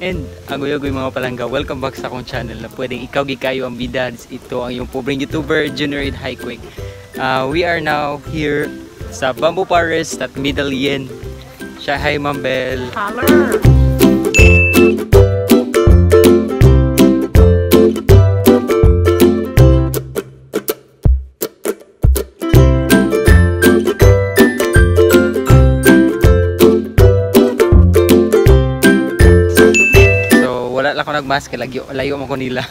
And agoy-agoy mga palangga, welcome back sa akong channel na pwedeng ikaw gikayo ang bidads. Ito ang iyong pobreng YouTuber, Junior Ed Highquick. We are now here sa Bamboo Forest at Middle Yen. Siya, hi Ma'am Bell. Holler! Ako nagmaske, layo mo ko nila.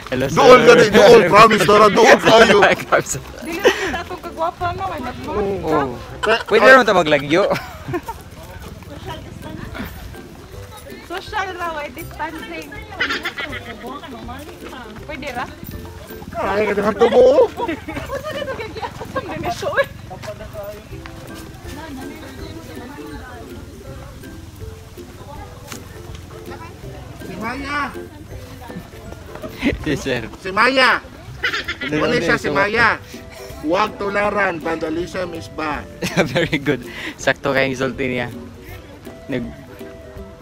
Hello sir. Doon ka din, doon. Promise na doon tayo. Dili na itong kagwapa no, may nagmamit ka. Pwede naman ito maglagyo. Social raw, distancing. Pwede ra? Kaya ka naman tubo. Puso dito gagiyasam din ito eh. Si Maya. Yes sir. Si Maya. Muli siya si Maya. Huwag tularan. Vandalism is bad. Very good. Sakto kayong isulti niya.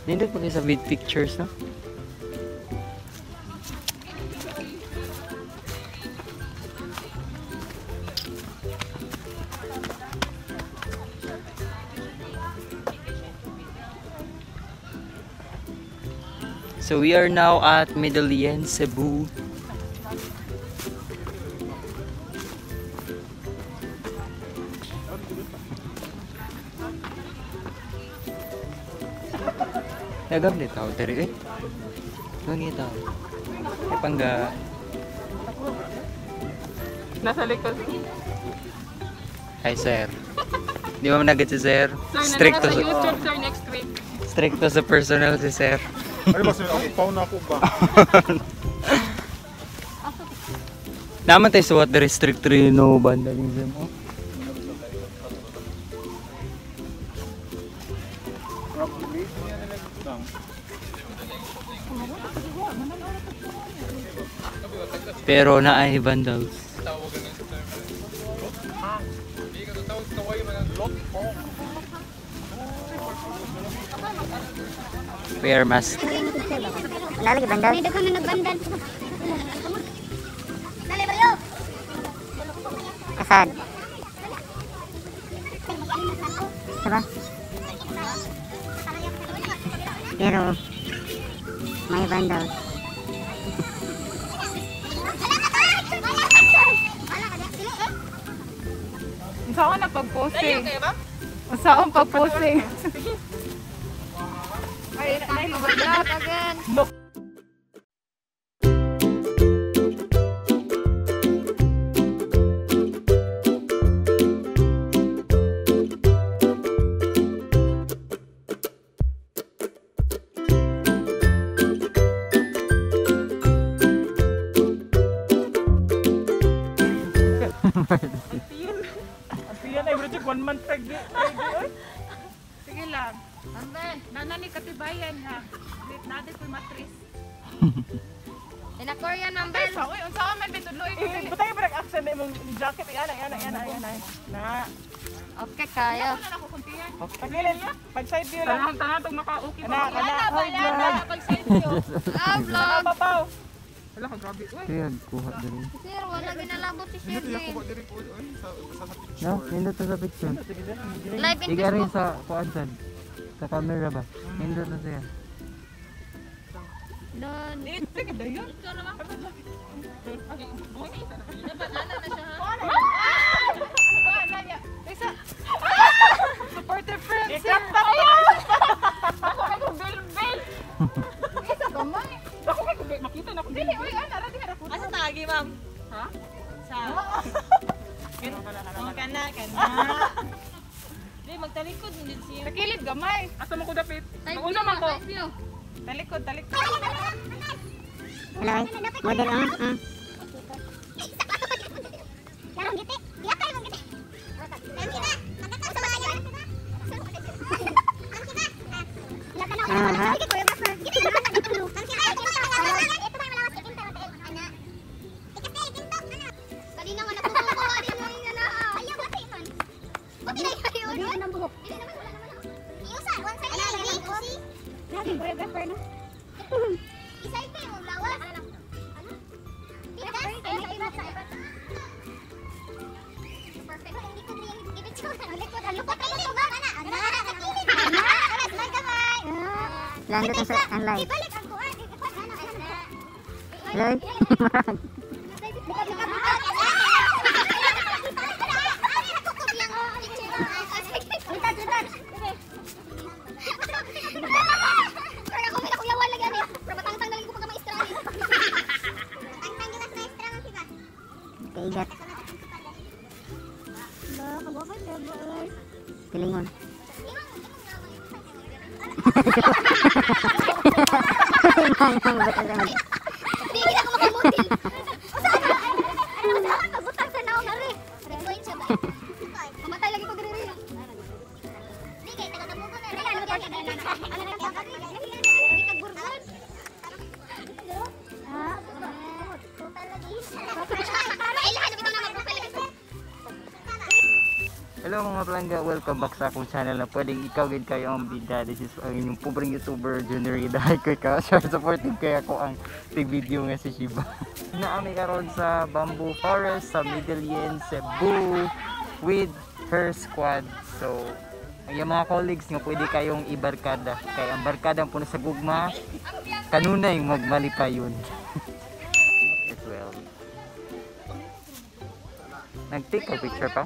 Nindot pa kayo sa big pictures, no? So we are now at Middle Yen, Cebu. Nagam dito tao diri eh. Mangi tao. Ay pangga. Nasa likod. Hi sir. Di ba managad si sir? Strict to sa YouTube sir next week. Strict to sa personal si sir. Ano ba sir? Ako pauna ako ba? Naman tayo sa water restrict rin no vandalism. Oh. Pero na ay vandals. Wear mask. Wala lagi bandal. May dagan na nagbandal. Dali bro. Asad. Diba? Pero may bandal. Saan na pag-posting? Saan pag-posting? Ay, mag-vlog again. Yan ay project 1 month pregnant. Sige lang. Amben, nanani katibayan ha. Nade ko matris. Ina Korean number. Oy, unsa man bituloy ko. Butay ba accent imong jacket yan. Na. Okay kayo. Ako kuntiyan. Pagilin na. Pag side view lang. Tanan tong naka-okay pa. Ana, pag side view. Vlog. Papaw. Wala ka grabe. Ayan, kuha din. Sir, wala ginalabot si Sir. No, nindot sa picture. Live in Iga rin Facebook. sa kuansan. Sa camera ba? Nindot na siya. Doon. Sige dayon. Supportive friends. Ikapta ko. Ako may bil. Isa gamay. Ako may kubik makita na ko. Dili, oy, ana ra diha ra ko. Asa tagi, ma'am? Ha? Sa kana. Di magtalikod din siya. Sa kilid gamay. Asa mo ko dapit? Una man ko. Talikod. Hello. Model ah. Larang giti. Diya kayo mong giti. Ang sina. Magkakaw sa mga yun. Ang sina. Lakan ako. Sige, choreographer. Giti naman na dito. Ang sina. Ito ba yung malawas? Ikinta mo tayo. Ana. Ikasti, ikinta. Ana. Kanina nga nakukuha din mo yung ana. Ayaw ba tayo man? Buti na yun. Hindi naman buhok. Hindi naman wala naman. Iusa. One side. Ana, choreographer, no? Isa ito yung lawas. Ano? Bigas? Perfect. Hindi ko i-picture. Ang lupot kayo ito ba? Nakakakilid. Alas kamay. Lando to sa ang live. Ibalik ang kuha. Live. Kaigat. Pilingon. Hindi ako makamutin. Usahan magbutang sa naong hari. Repoint siya ba? Mamatay lagi ko diri. Di kay taga-tabugo na. Ano ba siya dala? Ano na kaya kami? Tagburgan. Total lagi. Ay lahat bitaw na mag-profile lagi. Hello mga palangga, welcome back sa akong channel na pwedeng ikaw gid kayo ang bida. This is ang inyong pobreng YouTuber Junior Idahay ko ka. Supportive kaya ako ang big video nga si Shiba. Naami karon sa Bamboo Forest sa Middelien, Cebu with her squad. So ang mga colleagues nga pwede kayong ibarkada. Kaya ang barkada po na sa gugma kanunay magmalipayon. As well. Nag-take a picture pa?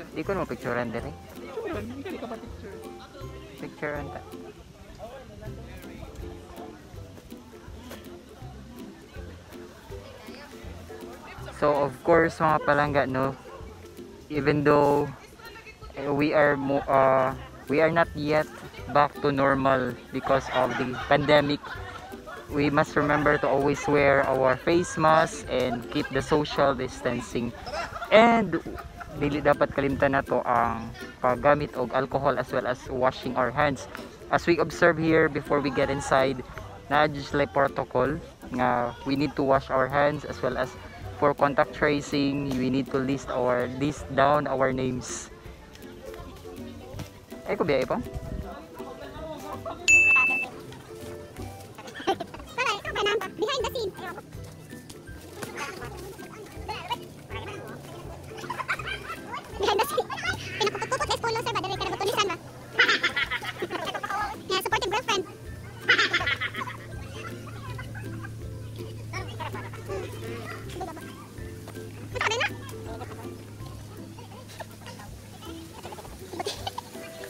Di ko naman picturean din eh. Picturean ta. So of course mga palangga no, even though we are not yet back to normal because of the pandemic, we must remember to always wear our face mask and keep the social distancing. And dili dapat kalimtan nato ang paggamit og alcohol as well as washing our hands. As we observe here before we get inside, na just like protocol nga we need to wash our hands as well as for contact tracing, we need to list down our names. Ay ko biya ipon? Behind the scene. Behind the scene. Pinakupot-pupot na follow sir ba? Dari ka na batulisan ba? Nga, supportive girlfriend. Ito na na?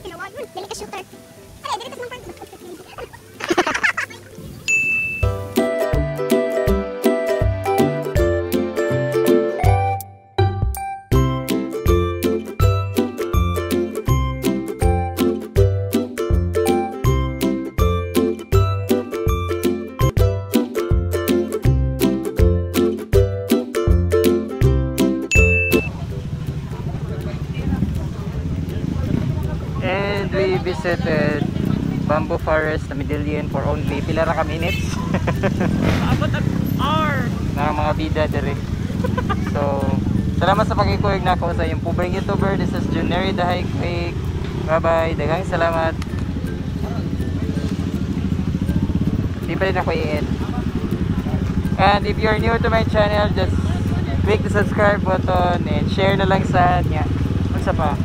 Tinawag yun. Dali ka shooter. Ay, dali ka sa mga visited Bamboo Forest sa Middelien for only pila ra ka minutes. Abot ang hour. Na mga bida dire. So, salamat sa pag-ikuig nako sa iyong pobreng YouTuber. This is Junior Idahay Quick. Bye-bye. Daghang salamat. Di pa rin ako i-end. And if you're new to my channel, just click the subscribe button and share na lang sa niya. Unsa pa?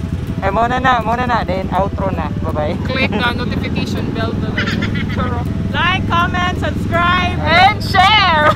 Eh, muna na, then outro na. Bye-bye. Click the notification bell below. Like, comment, subscribe, and share!